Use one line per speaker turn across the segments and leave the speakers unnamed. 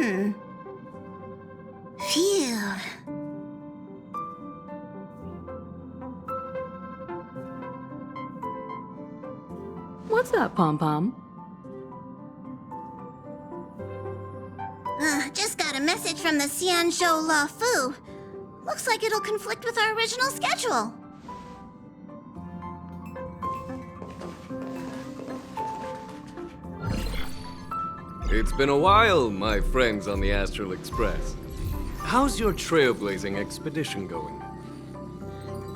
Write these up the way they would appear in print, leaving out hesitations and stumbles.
Phew.
What's up, Pom-Pom?
Just got a message from the Xianzhou Lofu. Looks like it'll conflict with our original schedule.
It's been a while, my friends on the Astral Express. How's your trailblazing expedition going?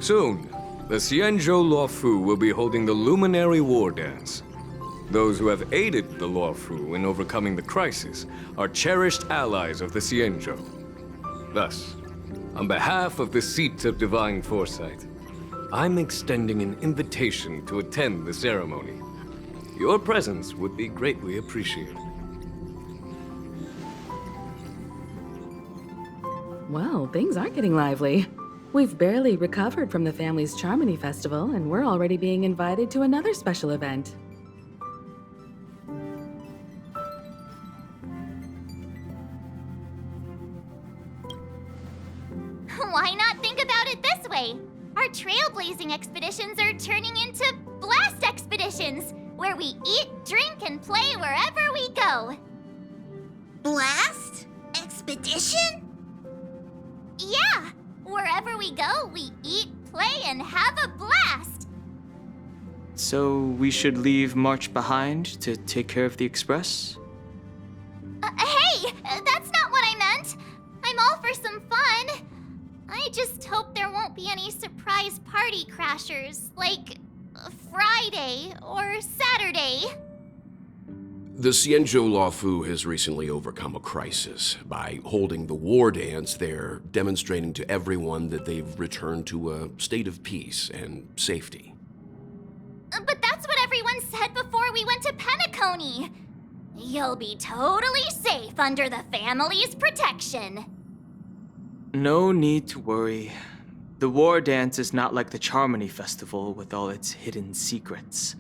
Soon, the Xianzhou Lofu will be holding the Luminary War Dance. Those who have aided the Lofu in overcoming the crisis are cherished allies of the Xianzhou. Thus, on behalf of the Seat of Divine Foresight, I'm extending an invitation to attend the ceremony. Your presence would be greatly appreciated.
Well, things are getting lively. We've barely recovered from the family's Charmony Festival, and we're already being invited to another special event.
Why not think about it this way? Our trailblazing expeditions are turning into blast expeditions, where we eat, drink, and play wherever we go.
Blast? Expedition?
Yeah! Wherever we go, we eat, play, and have a blast!
So we should leave March behind to take care of the Express?
Hey! That's not what I meant! I'm all for some fun. I just hope there won't be any surprise party crashers, like Friday or Saturday.
The Xianzhou Lofu has recently overcome a crisis. By holding the war dance, they're demonstrating to everyone that they've returned to a state of peace and safety.
But that's what everyone said before we went to Penacony. You'll be totally safe under the family's protection.
No need to worry. The War Dance is not like the Charmony Festival with all its hidden secrets.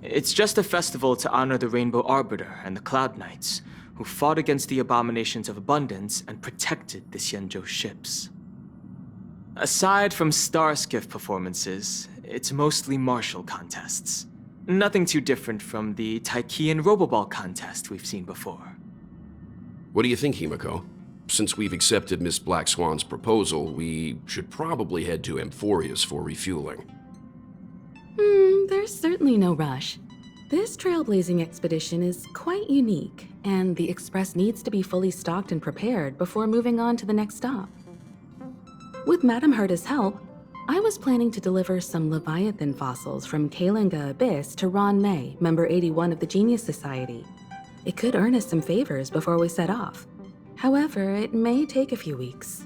It's just a festival to honor the Rainbow Arbiter and the Cloud Knights, who fought against the abominations of abundance and protected the Xianzhou ships. Aside from star skiff performances, it's mostly martial contests. Nothing too different from the Taiki and Roboball contest we've seen before.
What do you think, Himiko? Since we've accepted Miss Black Swan's proposal, we should probably head to Amphorius for refueling.
There's certainly no rush. This trailblazing expedition is quite unique, and the Express needs to be fully stocked and prepared before moving on to the next stop. With Madame Herta's help, I was planning to deliver some Leviathan fossils from Kalinga Abyss to Ron May, member 81 of the Genius Society. It could earn us some favors before we set off. However, it may take a few weeks.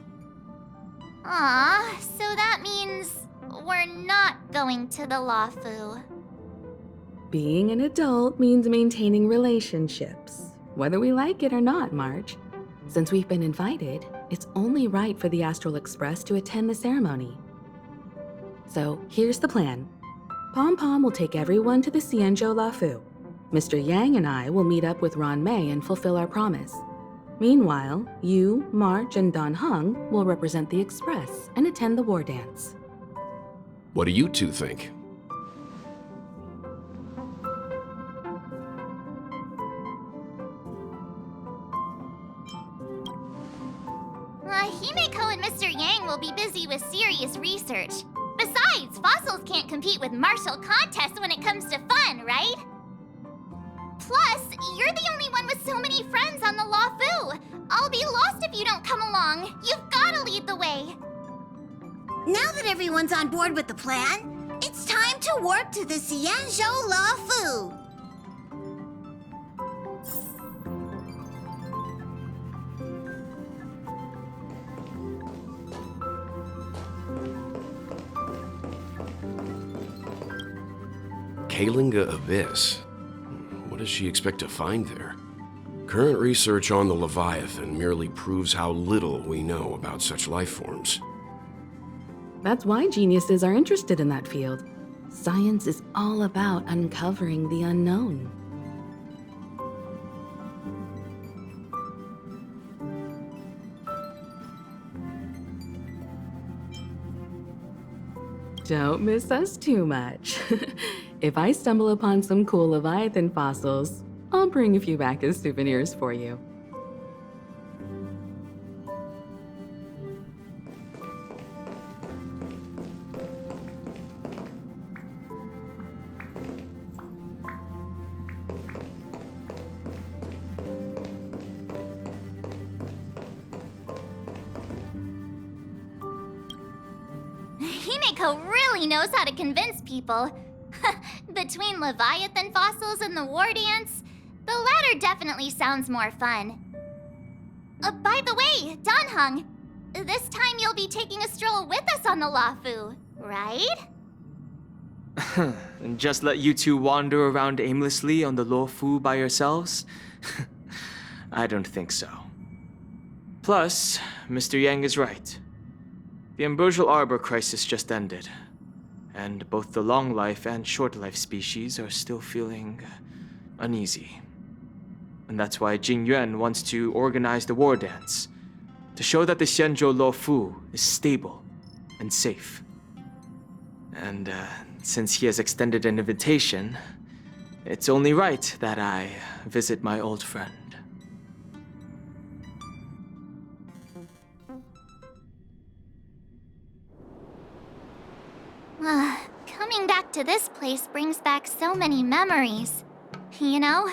Aw, so that means we're not going to the Lofu.
Being an adult means maintaining relationships, whether we like it or not, March. Since we've been invited, it's only right for the Astral Express to attend the ceremony. So here's the plan. Pom-Pom will take everyone to the Xianzhou Lofu. Mr. Yang and I will meet up with Ron May and fulfill our promise. Meanwhile, you, March, and Don Hung will represent the Express and attend the war dance.
What do you two think?
Himeko and Mr. Yang will be busy with serious research. Besides, fossils can't compete with martial contests when it comes to fun, right? Plus, you're the only one with so many friends on the Lofu. I'll be lost if you don't come along. You've gotta lead the way.
Now that everyone's on board with the plan, it's time to warp to the Xianzhou Lofu.
Kalinga Abyss. What does she expect to find there? Current research on the Leviathan merely proves how little we know about such life forms.
That's why geniuses are interested in that field. Science is all about uncovering the unknown. Don't miss us too much. If I stumble upon some cool Leviathan fossils, I'll bring a few back as souvenirs for you.
Himeko really knows how to convince people. Between Leviathan fossils and the war dance, the latter definitely sounds more fun. By the way, Danhung, this time you'll be taking a stroll with us on the Lofu, right?
And just let you two wander around aimlessly on the Lofu by yourselves? I don't think so. Plus, Mr. Yang is right. The Ambrosial Arbor crisis just ended, and both the long life and short life species are still feeling uneasy. And that's why Jing Yuan wants to organize the war dance, to show that the Xianzhou Lofu is stable and safe. And since he has extended an invitation, it's only right that I visit my old friend.
Coming back to this place brings back so many memories, you know?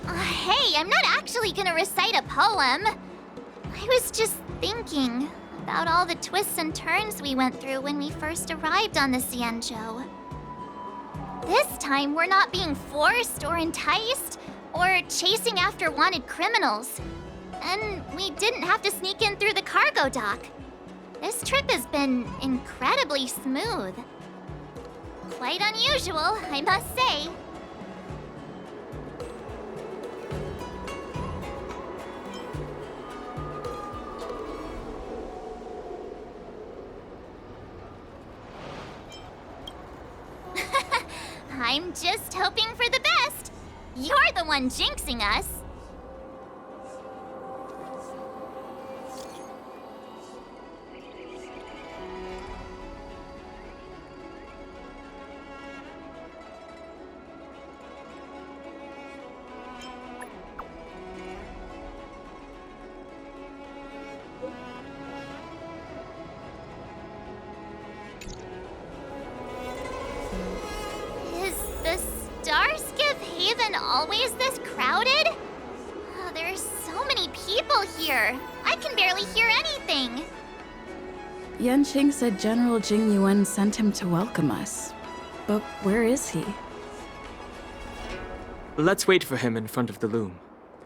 Hey, I'm not actually gonna recite a poem. I was just thinking about all the twists and turns we went through when we first arrived on the Xianzhou. This time, we're not being forced or enticed or chasing after wanted criminals. And we didn't have to sneak in through the cargo dock. This trip has been incredibly smooth. Quite unusual, I must say. I'm just hoping for the best. You're the one jinxing us. Always this crowded? Oh, there's so many people here. I can barely hear anything.
Yanqing said General Jing Yuan sent him to welcome us. But where is he?
Let's wait for him in front of the loom.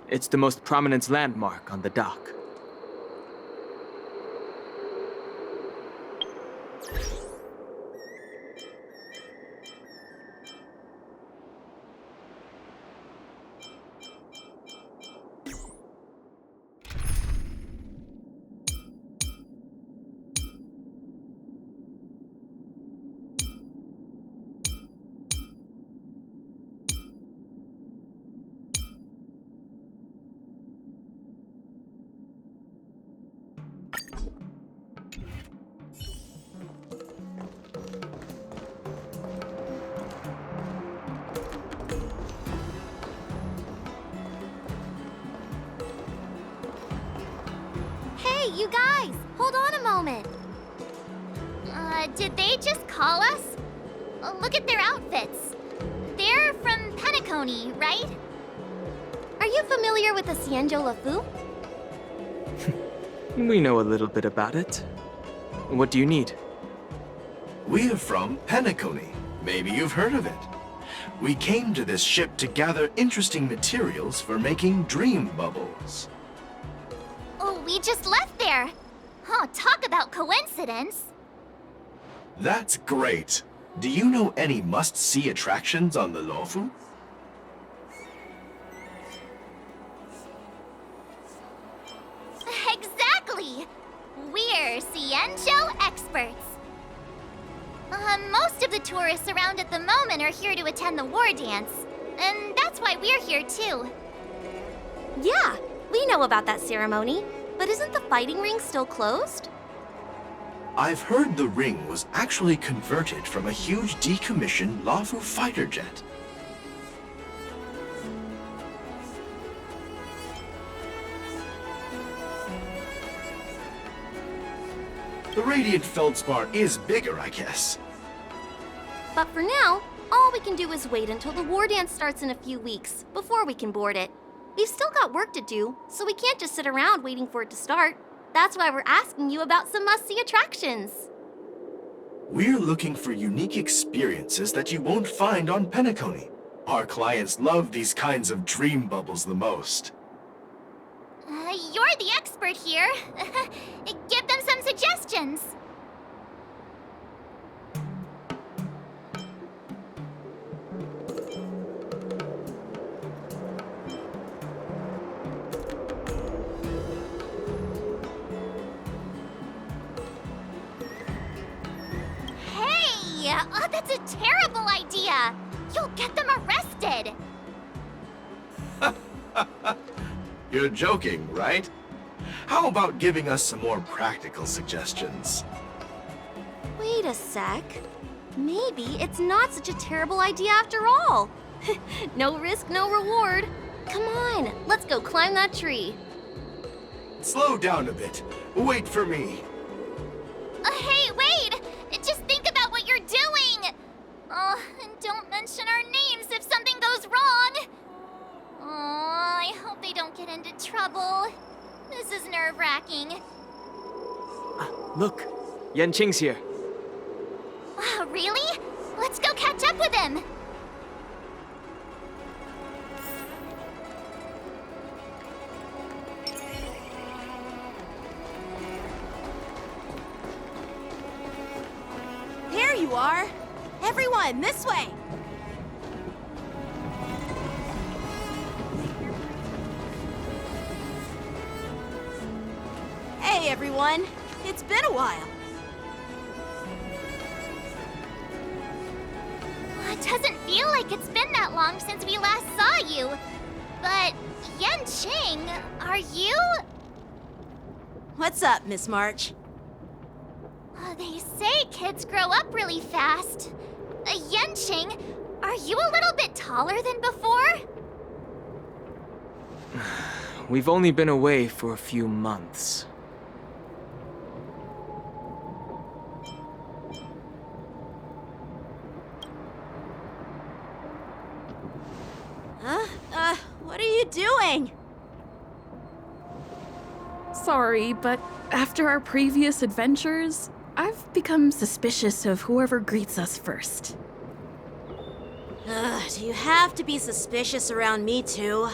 It's the most prominent landmark on the dock.
You guys, hold on a moment. Did they just call us? Look at their outfits. They're from Penacony, right? Are you familiar with the Xianzhou Lofu?
We know a little bit about it. What do you need?
We're from Penacony. Maybe you've heard of it. We came to this ship to gather interesting materials for making dream bubbles.
Oh, we just left there. Oh, talk about coincidence.
That's great. Do you know any must-see attractions on the Lofu?
Exactly! We're Xianzhou experts. Most of the tourists around at the moment are here to attend the war dance. And that's why we're here too.
Yeah,
We know about that ceremony, but isn't the fighting ring still closed?
I've heard the ring was actually converted from a huge decommissioned Lofu fighter jet. The radiant feldspar is bigger, I guess.
But for now, all we can do is wait until the war dance starts in a few weeks before we can board it. We've still got work to do, so we can't just sit around waiting for it to start. That's why we're asking you about some must-see attractions.
We're looking for unique experiences that you won't find on Penacony. Our clients love these kinds of dream bubbles the most.
You're the expert here. Give them some suggestions. Hey, that's a terrible idea. You'll get them arrested.
You're joking, right? How about giving us some more practical suggestions?
Wait a sec. Maybe it's not such a terrible idea after all. No risk, no reward. Come on, let's go climb that tree.
Slow down a bit. Wait for me.
Hey, wait! Just think about what you're doing! Oh, and don't mention our names if something goes wrong! Oh, I hope they don't get into trouble. This is nerve-wracking.
Look, Yanqing's here.
Really? Let's go catch up with him!
There you are! Everyone, this way! Hey, everyone! It's been a while.
It doesn't feel like it's been that long since we last saw you. But, Yanqing, are you?
What's up, Miss March?
They say kids grow up really fast. Yanqing, are you a little bit taller than before?
We've only been away for a few months.
What are you doing?
Sorry, but after our previous adventures, I've become suspicious of whoever greets us first.
Do you have to be suspicious around me too?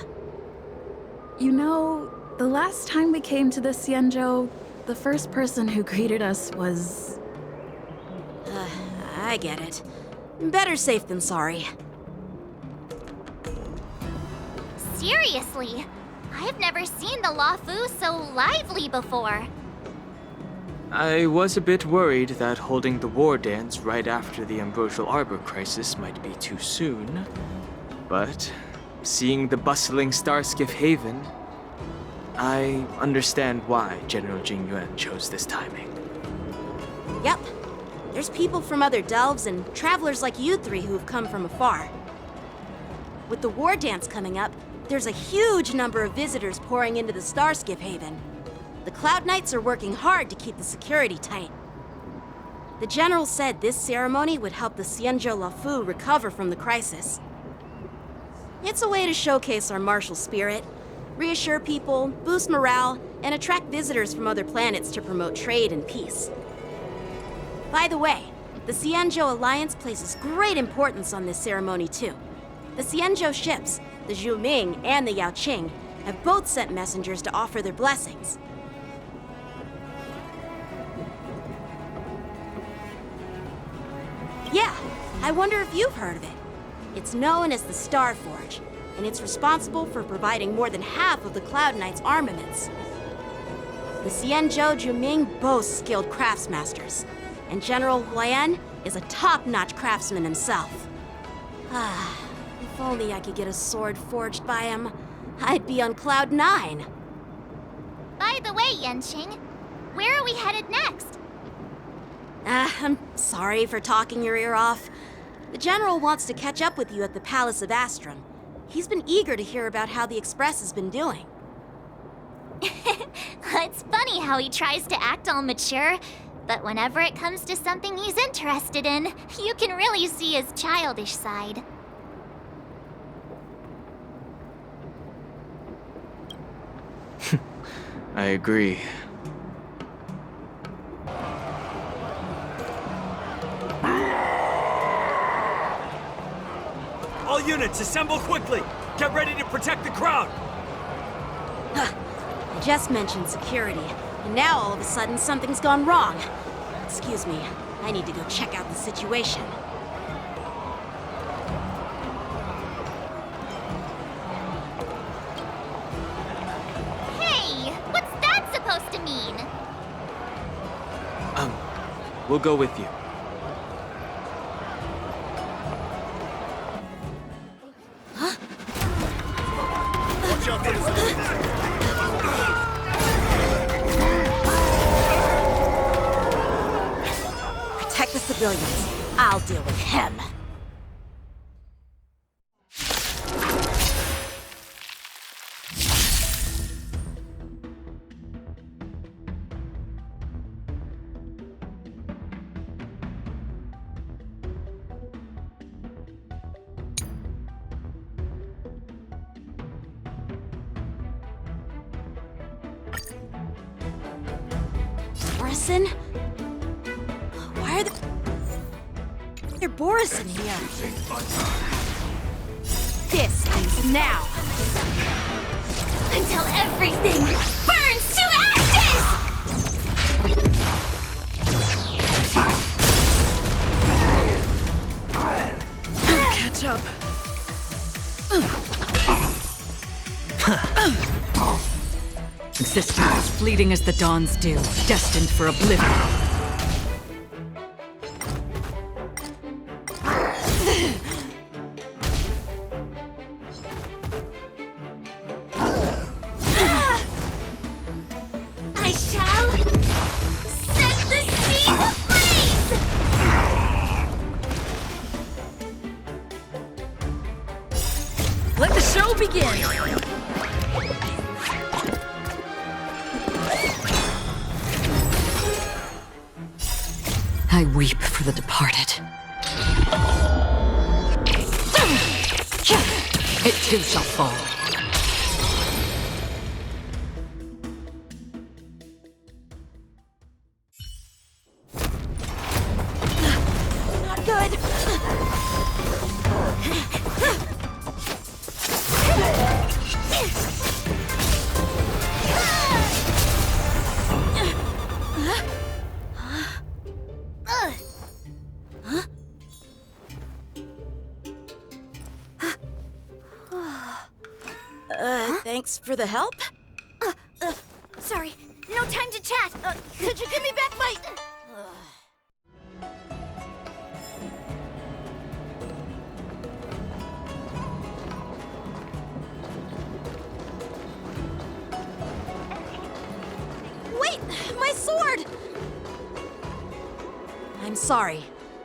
You know, the last time we came to the Xianzhou, the first person who greeted us was...
I get it. Better safe than sorry.
Seriously, I've never seen the Lofu so lively before.
I was a bit worried that holding the war dance right after the Ambrosial Arbor crisis might be too soon. But seeing the bustling Starskiff Haven, I understand why General Jingyuan chose this timing.
Yep. There's people from other delves and travelers like you three who've come from afar. With the war dance coming up, there's a huge number of visitors pouring into the Starskiff Haven. The Cloud Knights are working hard to keep the security tight. The General said this ceremony would help the Xianzhou Lofu recover from the crisis. It's a way to showcase our martial spirit, reassure people, boost morale, and attract visitors from other planets to promote trade and peace. By the way, the Xianzhou Alliance places great importance on this ceremony too. The Xianzhou ships, the Zhuming and the Yaoqing, have both sent messengers to offer their blessings. Yeah, I wonder if you've heard of it. It's known as the Star Forge, and it's responsible for providing more than half of the Cloud Knight's armaments. The Xianzhou Zhuming boasts skilled craftsmasters, and General Huayan is a top-notch craftsman himself. If only I could get a sword forged by him, I'd be on Cloud 9.
the way, Yenching. Where are we headed next?
I'm sorry for talking your ear off. The General wants to catch up with you at the Palace of Astrum. He's been eager to hear about how the Express has been doing.
It's funny how he tries to act all mature, but whenever it comes to something he's interested in, you can really see his childish side.
I agree.
All units, assemble quickly! Get ready to protect the crowd!
I just mentioned security, and now all of a sudden something's gone wrong. Excuse me, I need to go check out the situation.
Hey, what's that supposed to mean?
We'll go with you.
Protect the civilians. I'll deal with him. Borison? Why are there Borison here? This ends now.
Until everything burns to ashes!
Catch up.
Existence fleeting as the dawn's dew, destined for oblivion.
I shall set the sea ablaze!
Let the show begin!
I weep for the departed. It too shall fall.
Not good. Thanks for the help.
Sorry, no time to chat.
Could you give me back my... Wait! My sword! I'm sorry,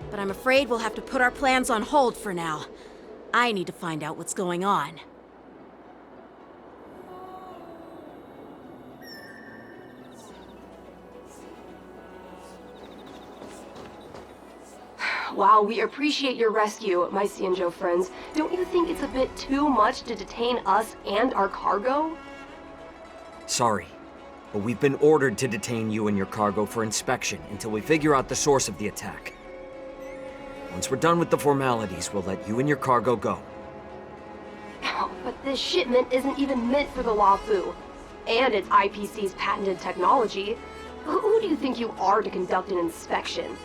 but I'm afraid we'll have to put our plans on hold for now. I need to find out what's going on.
While we appreciate your rescue, my Xianzhou friends, don't you think it's a bit too much to detain us and our cargo?
Sorry, but we've been ordered to detain you and your cargo for inspection until we figure out the source of the attack. Once we're done with the formalities, we'll let you and your cargo go.
Oh, but this shipment isn't even meant for the Lofu, and it's IPC's patented technology. Who do you think you are to conduct an inspection?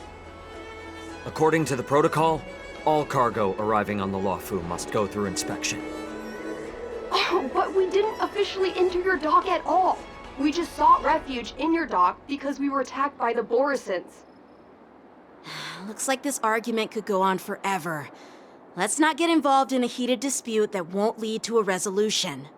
According to the protocol, all cargo arriving on the Lofu must go through inspection.
Oh, but we didn't officially enter your dock at all. We just sought refuge in your dock because we were attacked by the Borisons.
Looks like this argument could go on forever. Let's not get involved in a heated dispute that won't lead to a resolution.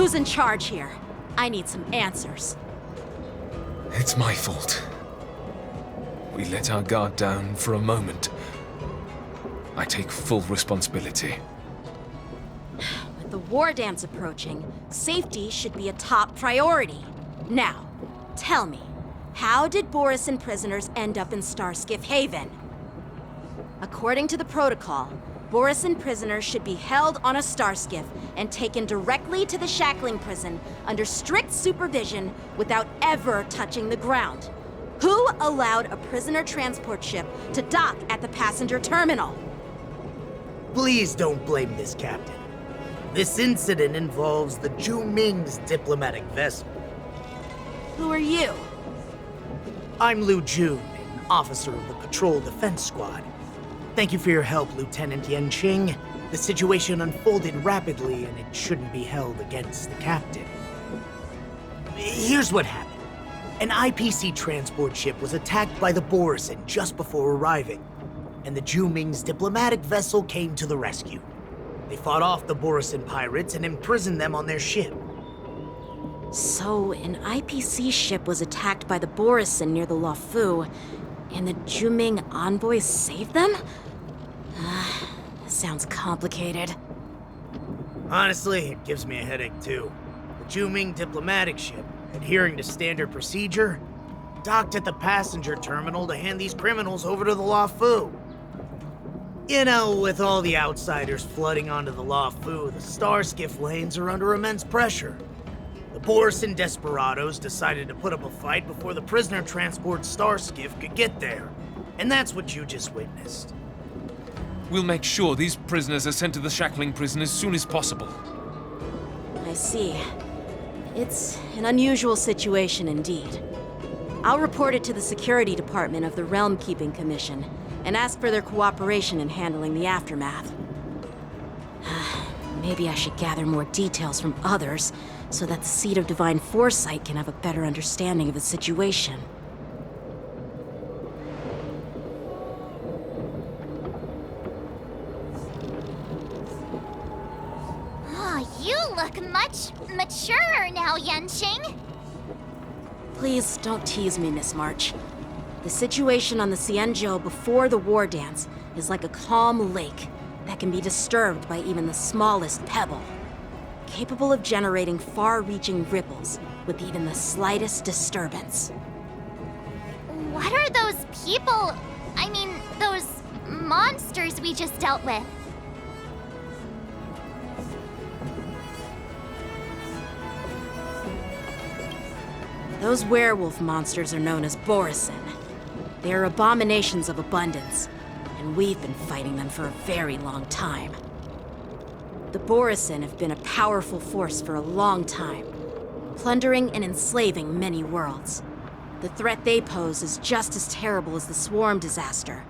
Who's in charge here? I need some answers.
It's my fault. We let our guard down for a moment. I take full responsibility.
With the war dance approaching, safety should be a top priority. Now, tell me, how did Borisin prisoners end up in Starskiff Haven? According to the protocol, Borisin prisoners should be held on a starskiff and taken directly to the shackling prison under strict supervision without ever touching the ground. Who allowed a prisoner transport ship to dock at the passenger terminal?
Please don't blame this captain. This incident involves the Zhu Ming's diplomatic vessel.
Who are you?
I'm Liu Jun, an officer of the Patrol Defense Squad. Thank you for your help, Lieutenant Yanqing. The situation unfolded rapidly, and it shouldn't be held against the captain. Here's what happened. An IPC transport ship was attacked by the Borisin just before arriving, and the Zhu Ming's diplomatic vessel came to the rescue. They fought off the Borisin pirates and imprisoned them on their ship.
So, an IPC ship was attacked by the Borisin near the Lofu, and the Zhu Ming envoys saved them? Sounds complicated.
Honestly, it gives me a headache too. The Zhu Ming diplomatic ship, adhering to standard procedure, docked at the passenger terminal to hand these criminals over to the Lofu. You know, with all the outsiders flooding onto the Lofu, the Starskiff lanes are under immense pressure. The Borisin desperados decided to put up a fight before the prisoner transport Starskiff could get there. And that's what you just witnessed.
We'll make sure these prisoners are sent to the shackling prison as soon as possible.
I see. It's an unusual situation indeed. I'll report it to the security department of the Realm Keeping Commission and ask for their cooperation in handling the aftermath. Maybe I should gather more details from others so that the Seat of Divine Foresight can have a better understanding of the situation.
Oh, you look much maturer now, Yanqing.
Please don't tease me, Miss March. The situation on the Xianzhou before the war dance is like a calm lake that can be disturbed by even the smallest pebble, capable of generating far-reaching ripples with even the slightest disturbance.
What are those people? I mean, those monsters we just dealt with?
Those werewolf monsters are known as Borisin. They are abominations of abundance, and we've been fighting them for a very long time. The Borisin have been a powerful force for a long time, plundering and enslaving many worlds. The threat they pose is just as terrible as the Swarm disaster,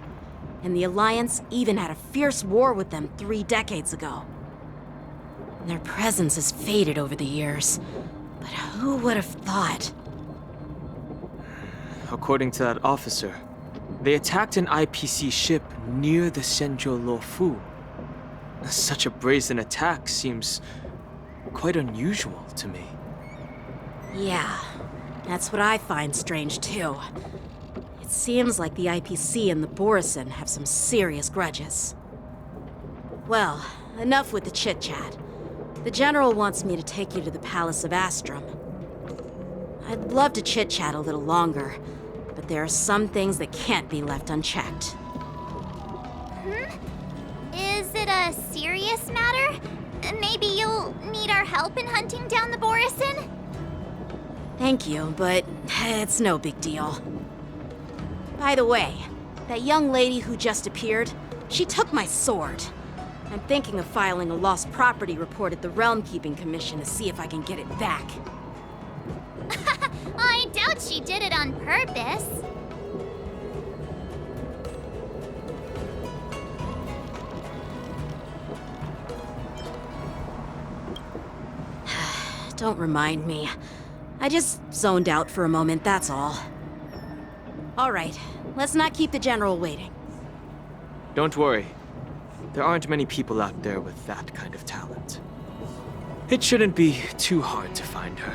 and the Alliance even had a fierce war with them 3 decades ago. Their presence has faded over the years, but who would have thought?
According to that officer, they attacked an IPC ship near the Shenzhou Lofu. Such a brazen attack seems quite unusual to me.
Yeah, that's what I find strange too. It seems like the IPC and the Borisin have some serious grudges. Well, enough with the chit-chat. The General wants me to take you to the Palace of Astrum. I'd love to chit-chat a little longer, but there are some things that can't be left unchecked.
Is it a serious matter? Maybe you'll need our help in hunting down the Borisin?
Thank you, but it's no big deal. By the way, that young lady who just appeared, she took my sword. I'm thinking of filing a lost property report at the Realm Keeping Commission to see if I can get it back.
I doubt she did it on purpose.
Don't remind me. I just zoned out for a moment, that's all. All right, let's not keep the General waiting.
Don't worry. There aren't many people out there with that kind of talent. It shouldn't be too hard to find her.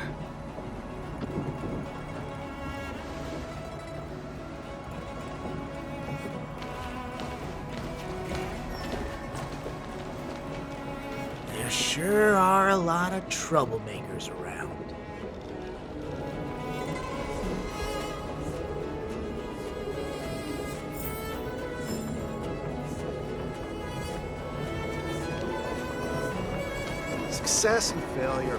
There sure are a lot of troublemakers around. Success and failure.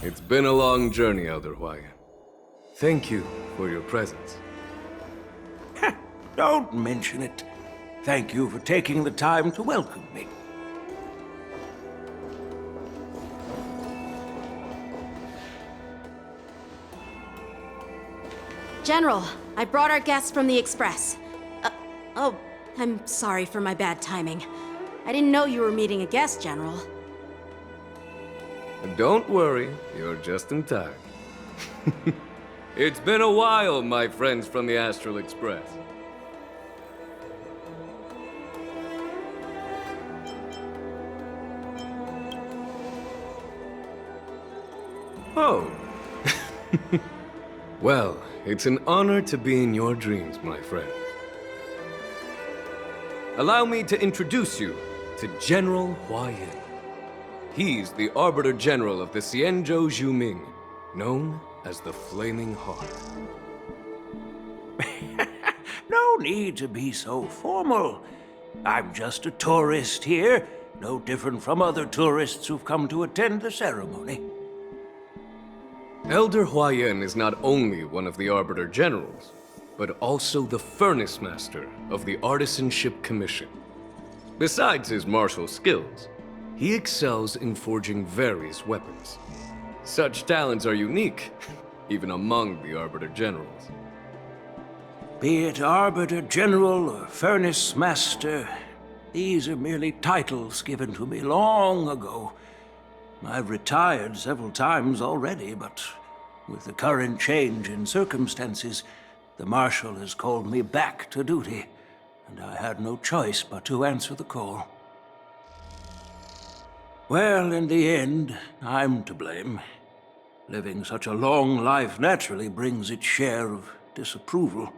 It's been a long journey, Elder Hwayan. Thank you for your presence.
Don't mention it. Thank you for taking the time to welcome me.
General, I brought our guests from the Express. Oh, I'm sorry for my bad timing. I didn't know you were meeting a guest, General.
Don't worry, you're just in time. It's been a while, my friends from the Astral Express. Oh. Well, it's an honor to be in your dreams, my friend. Allow me to introduce you to General Hwayan. He's the Arbiter General of the Xianzhou Zhuming, known as the Flaming Heart.
No need to be so formal. I'm just a tourist here, no different from other tourists who've come to attend the ceremony.
Elder Hwayan is not only one of the Arbiter Generals, but also the Furnace Master of the Artisanship Commission. Besides his martial skills, he excels in forging various weapons. Such talents are unique, even among the Arbiter Generals.
Be it Arbiter General or Furnace Master, these are merely titles given to me long ago. I've retired several times already, but with the current change in circumstances, the Marshal has called me back to duty, and I had no choice but to answer the call. Well, in the end, I'm to blame. Living such a long life naturally brings its share of disapproval.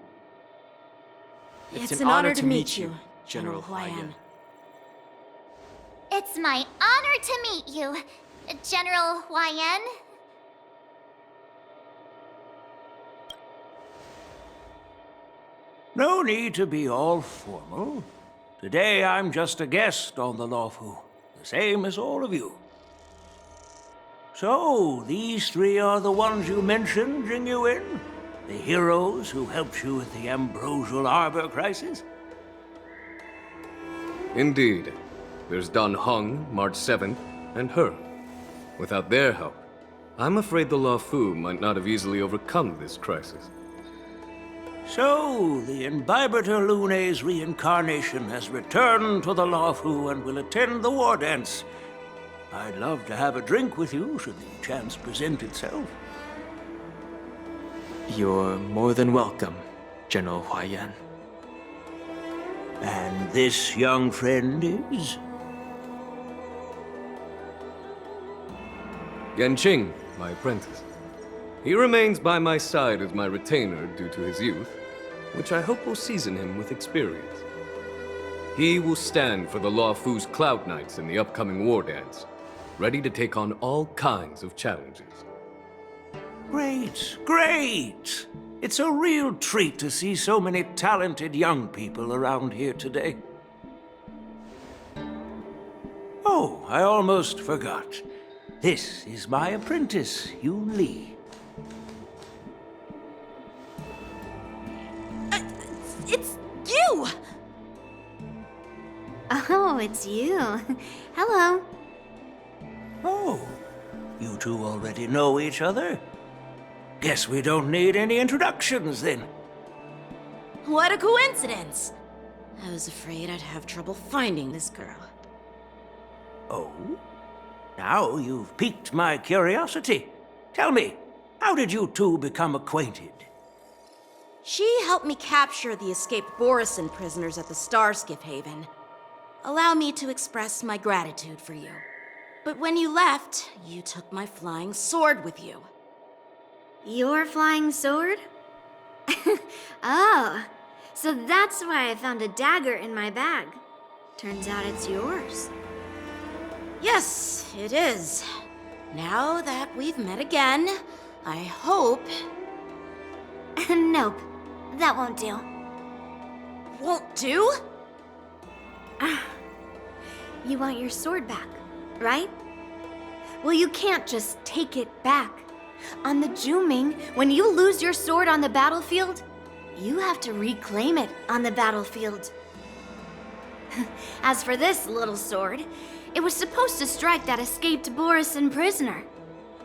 It's an honor to meet you, General Hwayan.
It's my honor to meet you, General Hwayan.
No need to be all formal. Today I'm just a guest on the Lofu, the same as all of you. So, these three are the ones you mentioned, Jingyuin? The heroes who helped you with the Ambrosial Arbor crisis?
Indeed. There's Don Hung, March 7th, and her. Without their help, I'm afraid the Lofu might not have easily overcome this crisis.
So, the Imbibitor Lune's reincarnation has returned to the Lofu and will attend the war dance. I'd love to have a drink with you, should the chance present itself.
You're more than welcome, General Hwayan.
And this young friend is?
Yanqing, my apprentice. He remains by my side as my retainer due to his youth, which I hope will season him with experience. He will stand for the Lofu's Cloud Knights in the upcoming war dance, ready to take on all kinds of challenges.
Great, great! It's a real treat to see so many talented young people around here today. Oh, I almost forgot. This is my apprentice, Yoon Lee.
It's you!
Oh, it's you. Hello.
Oh, you two already know each other? Guess we don't need any introductions then.
What a coincidence! I was afraid I'd have trouble finding this girl.
Oh? Now you've piqued my curiosity. Tell me, How did you two become acquainted?
She helped me capture the escaped Borisin prisoners at the Starskiff Haven. Allow me to express my gratitude for you. But when you left, you took my flying sword with you.
Your flying sword? Oh, so that's why I found a dagger in my bag. Turns out it's yours.
Yes, it is. Now that we've met again, I hope...
Nope, that won't do.
Won't do?
You want your sword back, right? Well, you can't just take it back. On the Juming, when you lose your sword on the battlefield, you have to reclaim it on the battlefield. As for this little sword, it was supposed to strike that escaped Borisin prisoner.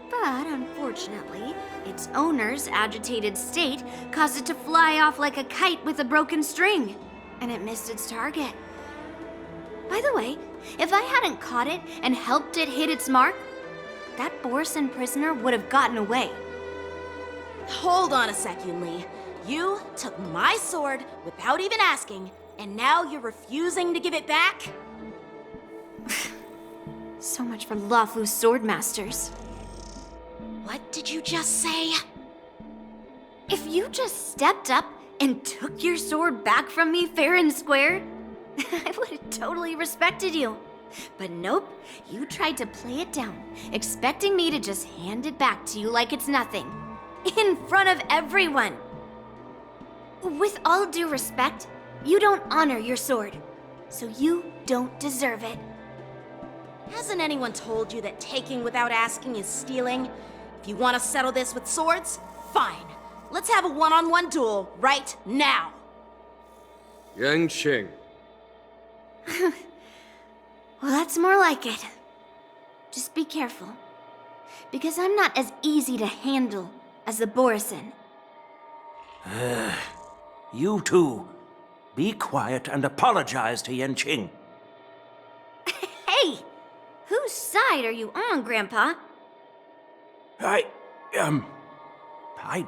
But unfortunately, its owner's agitated state caused it to fly off like a kite with a broken string, and it missed its target. By the way, if I hadn't caught it and helped it hit its mark, that Borisin prisoner would have gotten away.
Hold on a sec, Yunli. You took my sword without even asking, and now you're refusing to give it back?
So much for Lofu's swordmasters.
What did you just say?
If you just stepped up and took your sword back from me fair and square, I would have totally respected you. But nope, you tried to play it down, expecting me to just hand it back to you like it's nothing. In front of everyone. With all due respect, you don't honor your sword, so you don't deserve it.
Hasn't anyone told you that taking without asking is stealing? If you want to settle this with swords, fine. Let's have a one-on-one duel right now.
Yanqing.
Well, that's more like it. Just be careful, because I'm not as easy to handle as the Borisin.
You two, be quiet and apologize to Yanqing.
Hey! Whose side are you on, Grandpa?
I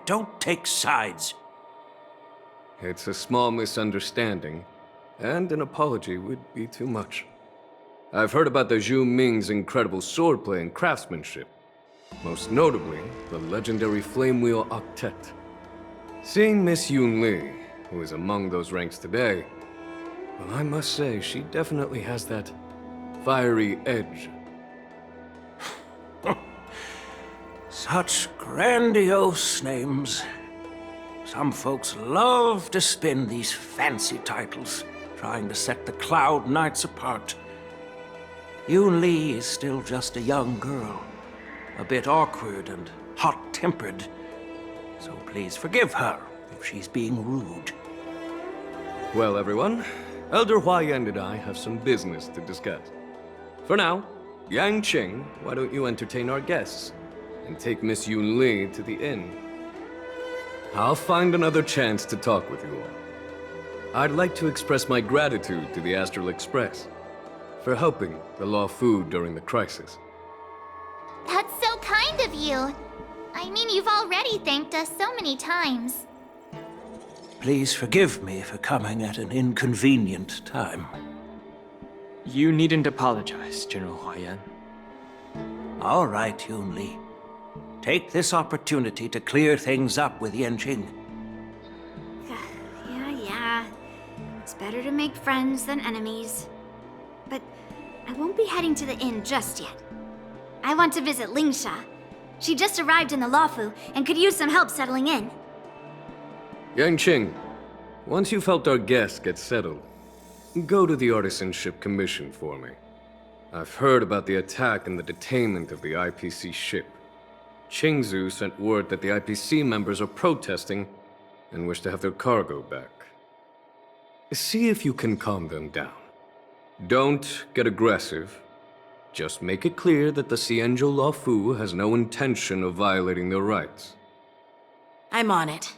don't take sides.
It's a small misunderstanding, and an apology would be too much. I've heard about the Zhu Ming's incredible swordplay and craftsmanship, most notably the legendary Flame Wheel Octet. Seeing Miss Yunli, who is among those ranks today, well, I must say she definitely has that fiery edge.
Such grandiose names. Some folks love to spin these fancy titles, trying to set the Cloud Knights apart. Yun Li is still just a young girl, a bit awkward and hot-tempered. So please forgive her if she's being rude.
Well, everyone, Elder Huayan and I have some business to discuss. For now, Yanqing, why don't you entertain our guests and take Miss Yun Li to the inn? I'll find another chance to talk with you all. I'd like to express my gratitude to the Astral Express for helping the Lofu during the crisis.
That's so kind of you. I mean, you've already thanked us so many times.
Please forgive me for coming at an inconvenient time.
You needn't apologize, General Huayan.
All right, Yun Li. Take this opportunity to clear things up with Yanqing.
Yeah. It's better to make friends than enemies. But I won't be heading to the inn just yet. I want to visit Lingsha. She just arrived in the Lofu and could use some help settling in.
Yanqing, once you've helped our guests get settled, go to the Artisanship Commission for me. I've heard about the attack and the detainment of the IPC ship. Qingzu sent word that the IPC members are protesting and wish to have their cargo back. See if you can calm them down. Don't get aggressive. Just make it clear that the Xianzhou Lofu has no intention of violating their rights.
I'm on it.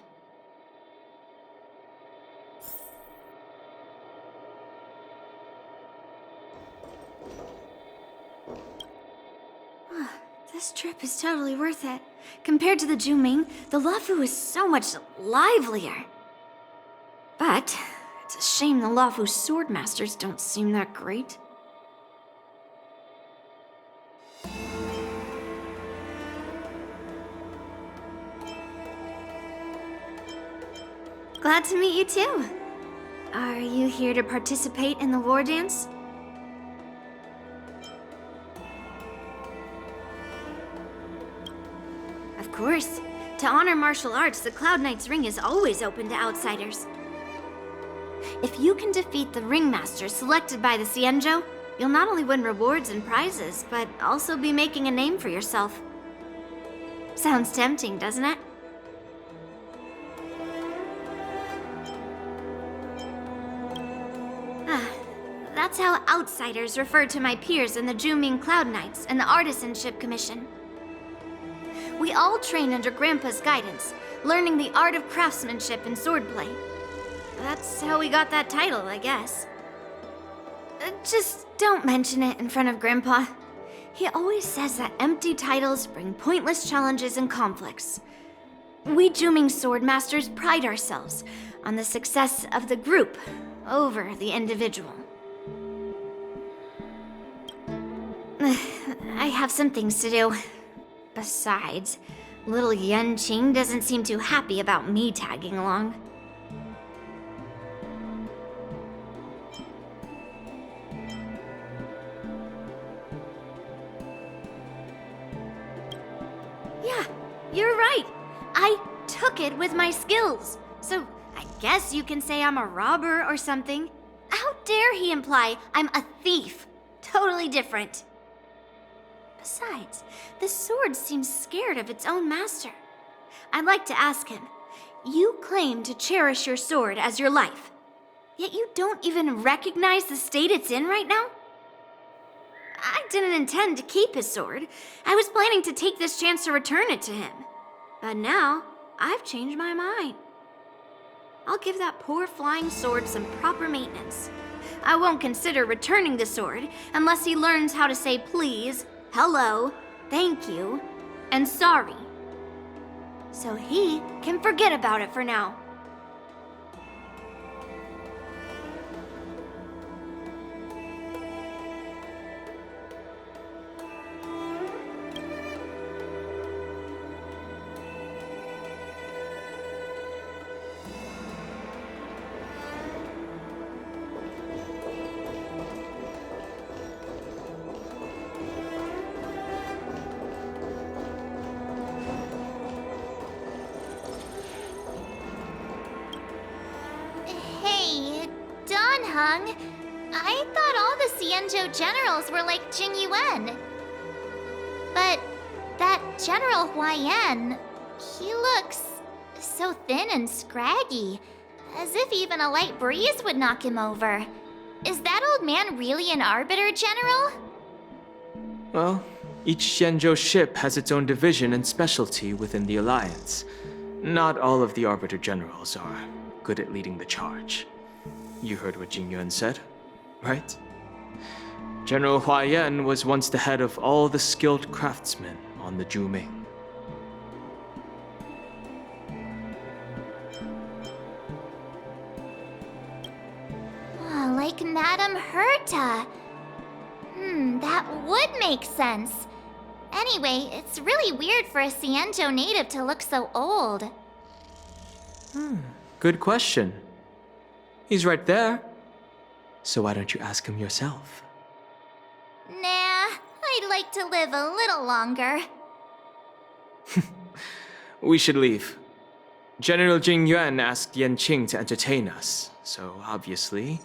This trip is totally worth it.
Compared to the Juming, the Lofu is so much livelier. But it's a shame the Lofu swordmasters don't seem that great. Glad to meet you too. Are you here to participate in the war dance? Of course. To honor martial arts, the Cloud Knight's ring is always open to outsiders. If you can defeat the ringmaster selected by the Xianzhou, you'll not only win rewards and prizes, but also be making a name for yourself. Sounds tempting, doesn't it? That's how outsiders refer to my peers in the Juming Cloud Knights and the Artisanship Commission. We all train under Grandpa's guidance, learning the art of craftsmanship and swordplay. That's how we got that title, I guess. Just don't mention it in front of Grandpa. He always says that empty titles bring pointless challenges and conflicts. We Juming swordmasters pride ourselves on the success of the group over the individual. I have some things to do. Besides, little Yanqing doesn't seem too happy about me tagging along. Yeah, you're right. I took it with my skills. So I guess you can say I'm a robber or something. How dare he imply I'm a thief? Totally different. Besides, the sword seems scared of its own master. I'd like to ask him, you claim to cherish your sword as your life, yet you don't even recognize the state it's in right now? I didn't intend to keep his sword. I was planning to take this chance to return it to him. But now, I've changed my mind. I'll give that poor flying sword some proper maintenance. I won't consider returning the sword unless he learns how to say please, hello, thank you, and sorry. So he can forget about it for now.
I thought all the Xianzhou generals were like Jing Yuan. But that General Huaiyan, he looks so thin and scraggy, as if even a light breeze would knock him over. Is that old man really an Arbiter General?
Well, each Xianzhou ship has its own division and specialty within the Alliance. Not all of the Arbiter Generals are good at leading the charge. You heard what Jing Yuan said, right? General Huaiyan was once the head of all the skilled craftsmen on the Juming.
Oh, like Madame Herta. That would make sense. Anyway, it's really weird for a Xianzhou native to look so old.
Good question. He's right there. So why don't you ask him yourself?
Nah, I'd like to live a little longer.
We should leave. General Jing Yuan asked Yanqing to entertain us, so obviously,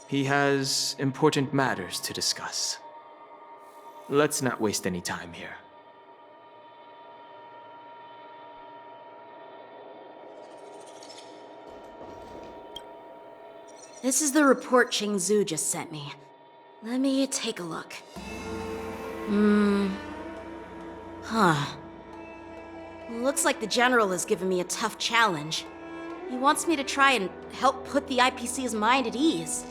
he has important matters to discuss. Let's not waste any time here.
This is the report Qing Zhu just sent me. Let me take a look. Looks like the General has given me a tough challenge. He wants me to try and help put the IPC's mind at ease.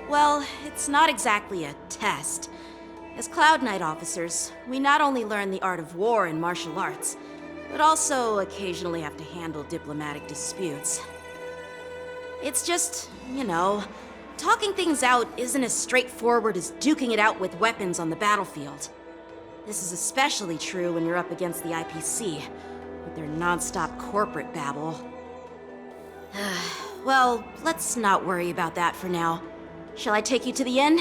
Well, it's not exactly a test. As Cloud Knight officers, we not only learn the art of war and martial arts, but also occasionally have to handle diplomatic disputes. It's just, you know, talking things out isn't as straightforward as duking it out with weapons on the battlefield. This is especially true when you're up against the IPC, with their non-stop corporate babble. Well, let's not worry about that for now. Shall I take you to the inn?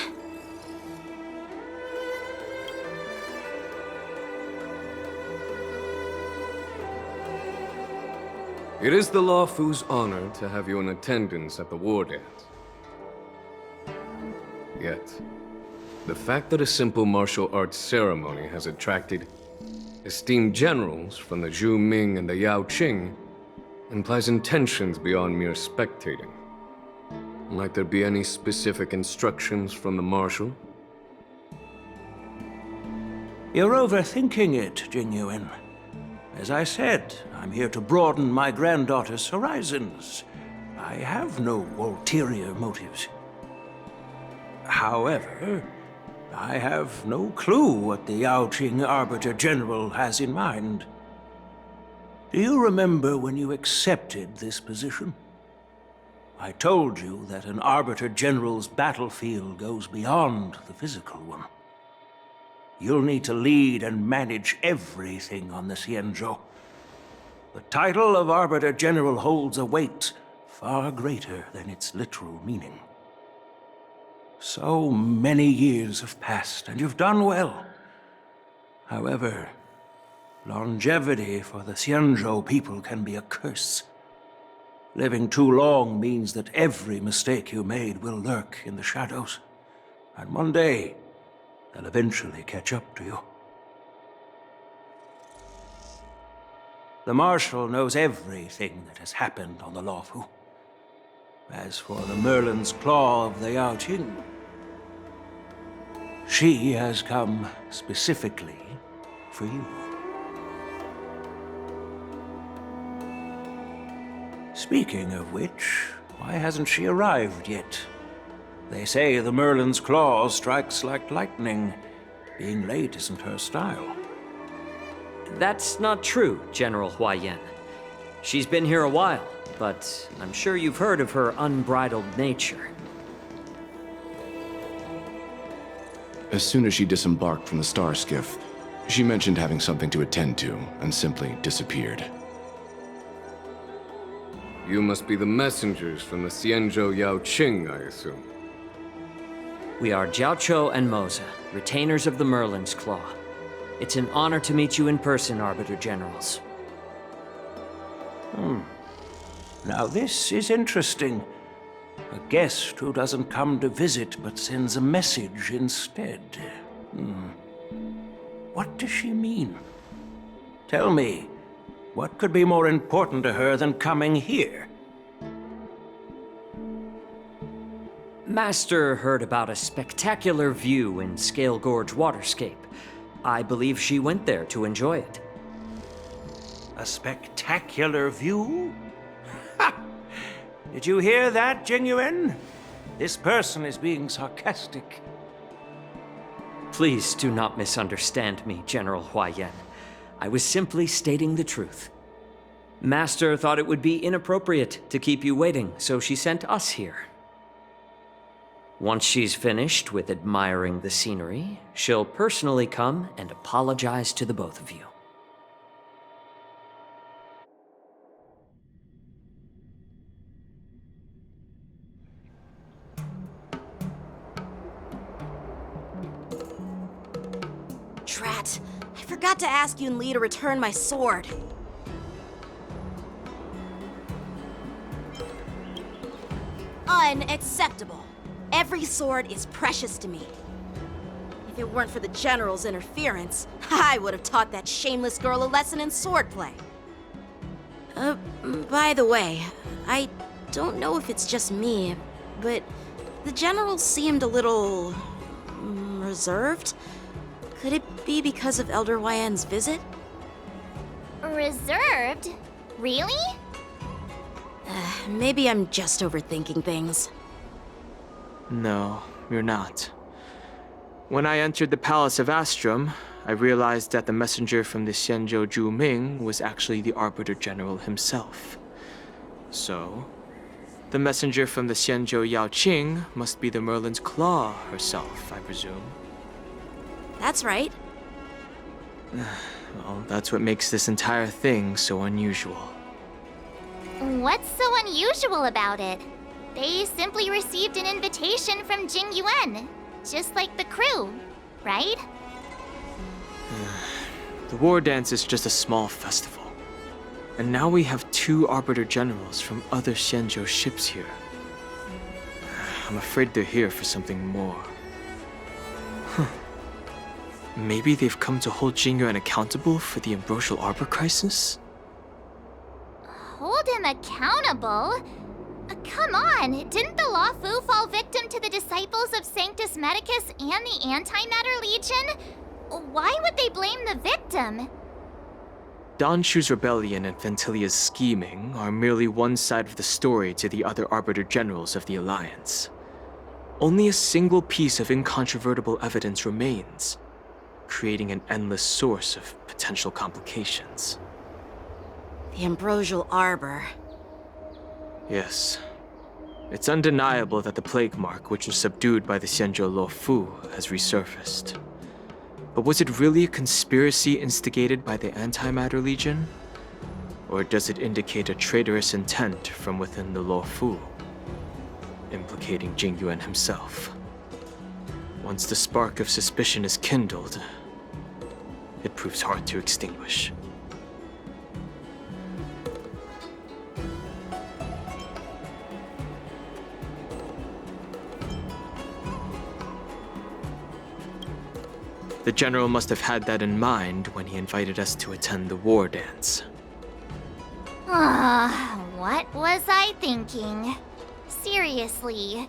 It is the Lofu's honor to have you in attendance at the war dance. Yet, the fact that a simple martial arts ceremony has attracted esteemed generals from the Zhu Ming and the Yao Qing implies intentions beyond mere spectating. Might there be any specific instructions from the Marshal?
You're overthinking it, Jingyuan. As I said, I'm here to broaden my granddaughter's horizons. I have no ulterior motives. However, I have no clue what the Yao Qing Arbiter General has in mind. Do you remember when you accepted this position? I told you that an Arbiter General's battlefield goes beyond the physical one. You'll need to lead and manage everything on the Xianzhou. The title of Arbiter General holds a weight far greater than its literal meaning. So many years have passed, and you've done well. However, longevity for the Xianzhou people can be a curse. Living too long means that every mistake you made will lurk in the shadows. And one day, they'll eventually catch up to you. The Marshal knows everything that has happened on the Lofu. As for the Merlin's Claw of the Yao Qing, she has come specifically for you. Speaking of which, why hasn't she arrived yet? They say the Merlin's Claw strikes like lightning. Being late isn't her style.
That's not true, General Huaiyan. She's been here a while, but I'm sure you've heard of her unbridled nature.
As soon as she disembarked from the star skiff, she mentioned having something to attend to and simply disappeared.
You must be the messengers from the Xianzhou Yao Qing, I assume.
We are Jiaoqiu and Moza, retainers of the Merlin's Claw. It's an honor to meet you in person, Arbiter Generals.
Now this is interesting. A guest who doesn't come to visit but sends a message instead. What does she mean? Tell me, what could be more important to her than coming here?
Master heard about a spectacular view in Scale Gorge Waterscape. I believe she went there to enjoy it.
A spectacular view? Ha! Did you hear that, Jingyuan? This person is being sarcastic.
Please do not misunderstand me, General Huaiyan. I was simply stating the truth. Master thought it would be inappropriate to keep you waiting, so she sent us here. Once she's finished with admiring the scenery, she'll personally come and apologize to the both of you.
Drat, I forgot to ask Yun Li to return my sword. Unacceptable. Every sword is precious to me. If it weren't for the General's interference, I would have taught that shameless girl a lesson in swordplay. By the way, I don't know if it's just me, but the General seemed a little reserved. Could it be because of Elder Huaiyan's visit?
Reserved? Really?
Maybe I'm just overthinking things.
No, you're not. When I entered the Palace of Astrum, I realized that the messenger from the Xianzhou Zhu Ming was actually the Arbiter General himself. So, the messenger from the Xianzhou Yao Qing must be the Merlin's Claw herself, I presume.
That's right.
Well, that's what makes this entire thing so unusual.
What's so unusual about it? They simply received an invitation from Jing Yuan, just like the crew, right?
The war dance is just a small festival. And now we have 2 Arbiter Generals from other Xianzhou ships here. I'm afraid they're here for something more. Maybe they've come to hold Jingyuan accountable for the Ambrosial Arbor crisis?
Hold him accountable? Come on, didn't the Lofu fall victim to the disciples of Sanctus Medicus and the Antimatter Legion? Why would they blame the victim?
Danshu's rebellion and Ventilia's scheming are merely one side of the story to the other Arbiter Generals of the Alliance. Only a single piece of incontrovertible evidence remains, creating an endless source of potential complications.
The Ambrosial Arbor.
Yes. It's undeniable that the plague mark, which was subdued by the Xianzhou Lofu, has resurfaced. But was it really a conspiracy instigated by the Antimatter Legion? Or does it indicate a traitorous intent from within the Lofu, implicating Jing Yuan himself? Once the spark of suspicion is kindled, it proves hard to extinguish. The General must have had that in mind when he invited us to attend the war dance.
What was I thinking? Seriously,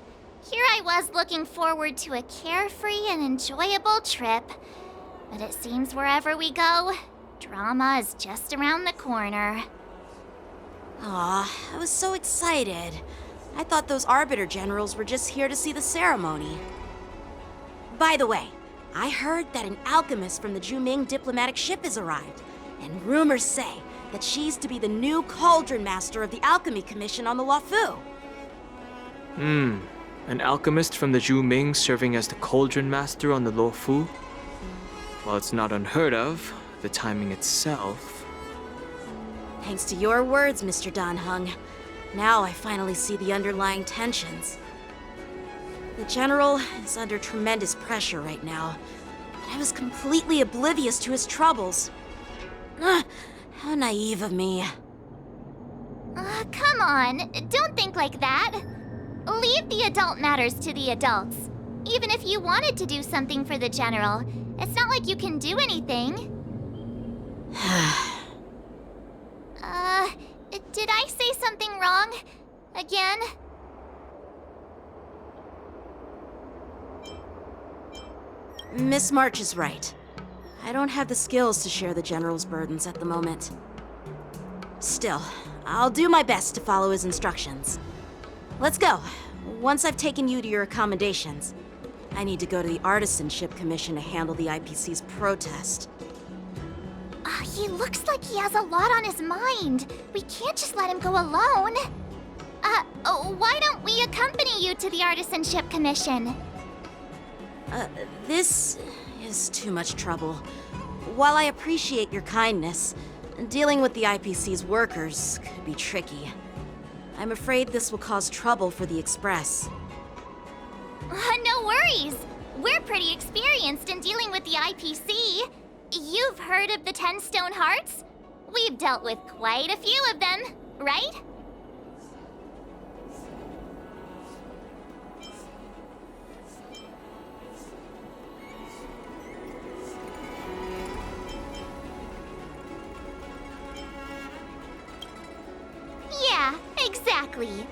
here I was looking forward to a carefree and enjoyable trip. But it seems wherever we go, drama is just around the corner.
Aw, I was so excited. I thought those Arbiter Generals were just here to see the ceremony. By the way, I heard that an alchemist from the Zhuming diplomatic ship has arrived, and rumors say that she's to be the new Cauldron Master of the Alchemy Commission on the Lofu.
An alchemist from the Zhu Ming serving as the Cauldron Master on the Lofu? While it's not unheard of, the timing itself...
Thanks to your words, Mr. Dan Heng. Now I finally see the underlying tensions. The General is under tremendous pressure right now, but I was completely oblivious to his troubles. How naive of me.
Come on, don't think like that. Leave the adult matters to the adults. Even if you wanted to do something for the General, it's not like you can do anything. Did I say something wrong? Again?
Miss March is right. I don't have the skills to share the General's burdens at the moment. Still, I'll do my best to follow his instructions. Let's go. Once I've taken you to your accommodations, I need to go to the Artisanship Commission to handle the IPC's protest.
He looks like he has a lot on his mind. We can't just let him go alone. Why don't we accompany you to the Artisanship Commission?
This is too much trouble. While I appreciate your kindness, dealing with the IPC's workers could be tricky. I'm afraid this will cause trouble for the Express.
No worries. We're pretty experienced in dealing with the IPC. You've heard of the 10 Stone Hearts? We've dealt with quite a few of them, right? Yeah, exactly.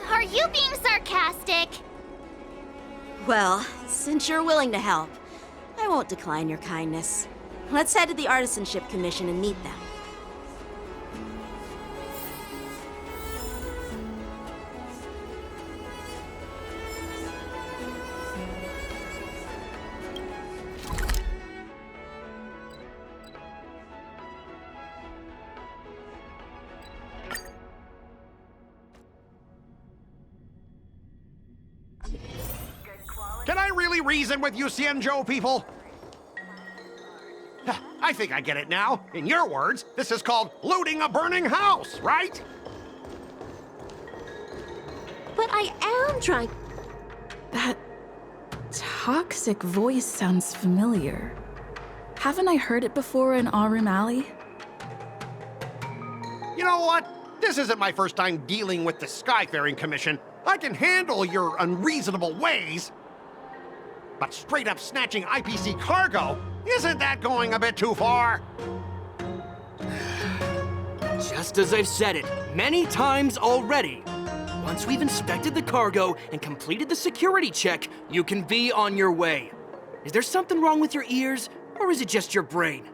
Are you being sarcastic?
Well, since you're willing to help, I won't decline your kindness. Let's head to the Artisanship Commission and meet them.
Can I really reason with you Xianzhou people? I think I get it now. In your words, this is called looting a burning house, right?
But I am trying. That toxic voice sounds familiar. Haven't I heard it before in Aurum Alley?
You know what? This isn't my first time dealing with the Skyfaring Commission. I can handle your unreasonable ways. But straight up snatching IPC cargo, isn't that going a bit too far?
Just as I've said it many times already. Once we've inspected the cargo and completed the security check, you can be on your way. Is there something wrong with your ears, or is it just your brain?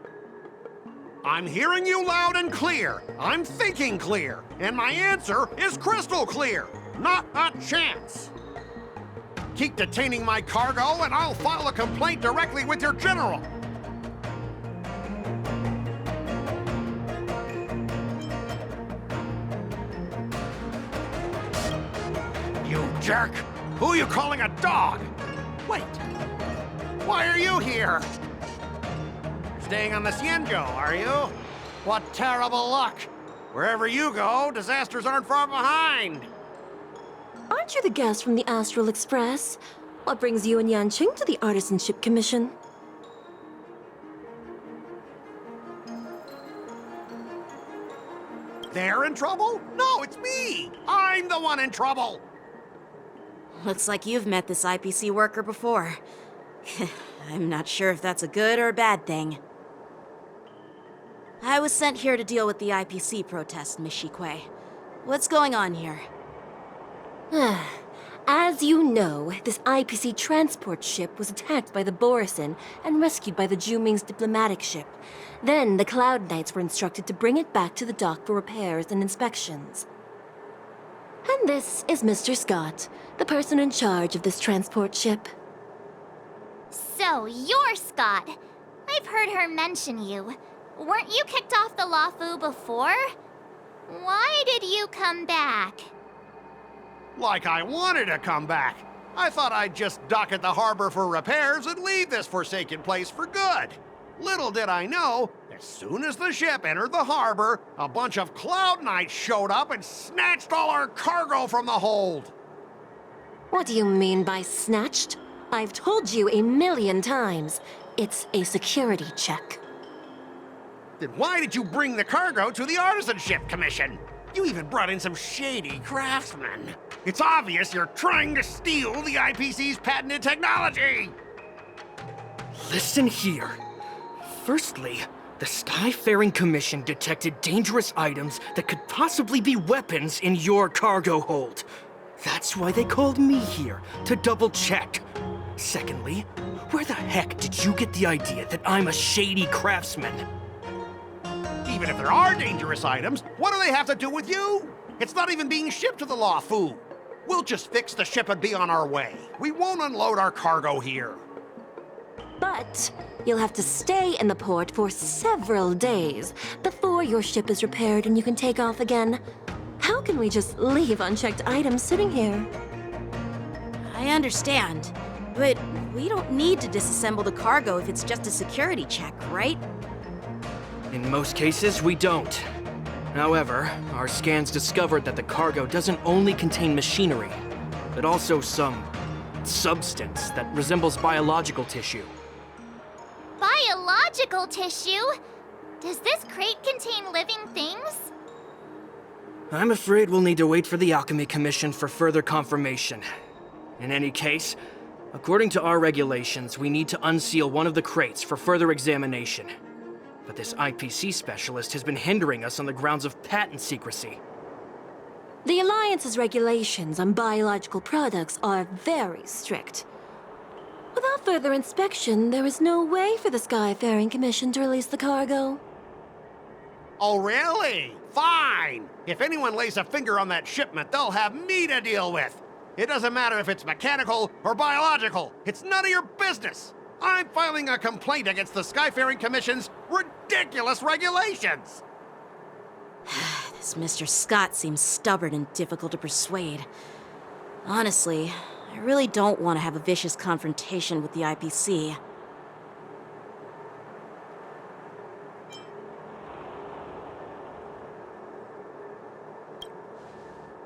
I'm hearing you loud and clear. I'm thinking clear. And my answer is crystal clear. Not a chance. Keep detaining my cargo, and I'll file a complaint directly with your general. You jerk! Who are you calling a dog? Wait, why are you here? You're staying on the Xianzhou, are you? What terrible luck! Wherever you go, disasters aren't far behind.
Aren't you the guest from the Astral Express? What brings you and Yanqing to the Artisanship Commission?
They're in trouble? No, it's me! I'm the one in trouble!
Looks like you've met this IPC worker before. I'm not sure if that's a good or a bad thing. I was sent here to deal with the IPC protest, Miss Shikui. What's going on here?
As you know, this IPC transport ship was attacked by the Borisin and rescued by the Juming's diplomatic ship. Then the Cloud Knights were instructed to bring it back to the dock for repairs and inspections. And this is Mr. Scott, the person in charge of this transport ship.
So, you're Scott. I've heard her mention you. Weren't you kicked off the Lofu before? Why did you come back?
Like I wanted to come back. I thought I'd just dock at the harbor for repairs and leave this forsaken place for good. Little did I know, as soon as the ship entered the harbor, a bunch of Cloud Knights showed up and snatched all our cargo from the hold.
What do you mean by snatched? I've told you 1,000,000 times. It's a security check.
Then why did you bring the cargo to the Artisanship Commission? You even brought in some shady craftsmen. It's obvious you're trying to steal the IPC's patented technology!
Listen here. Firstly, the Skyfaring Commission detected dangerous items that could possibly be weapons in your cargo hold. That's why they called me here, to double check. Secondly, where the heck did you get the idea that I'm a shady craftsman?
Even if there are dangerous items, what do they have to do with you? It's not even being shipped to the Lofu. We'll just fix the ship and be on our way. We won't unload our cargo here.
But you'll have to stay in the port for several days before your ship is repaired and you can take off again. How can we just leave unchecked items sitting here?
I understand, but we don't need to disassemble the cargo if it's just a security check, right?
In most cases, we don't. However, our scans discovered that the cargo doesn't only contain machinery, but also some substance that resembles biological tissue.
Biological tissue? Does this crate contain living things?
I'm afraid we'll need to wait for the Alchemy Commission for further confirmation. In any case, according to our regulations, we need to unseal one of the crates for further examination. But this IPC specialist has been hindering us on the grounds of patent secrecy.
The Alliance's regulations on biological products are very strict. Without further inspection, there is no way for the Skyfaring Commission to release the cargo.
Oh, really? Fine! If anyone lays a finger on that shipment, they'll have me to deal with. It doesn't matter if it's mechanical or biological. It's none of your business. I'm filing a complaint against the Skyfaring Commission's ridiculous regulations.
This Mr. Scott seems stubborn and difficult to persuade. Honestly, I really don't want to have a vicious confrontation with the IPC.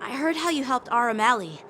I heard how you helped Aramali.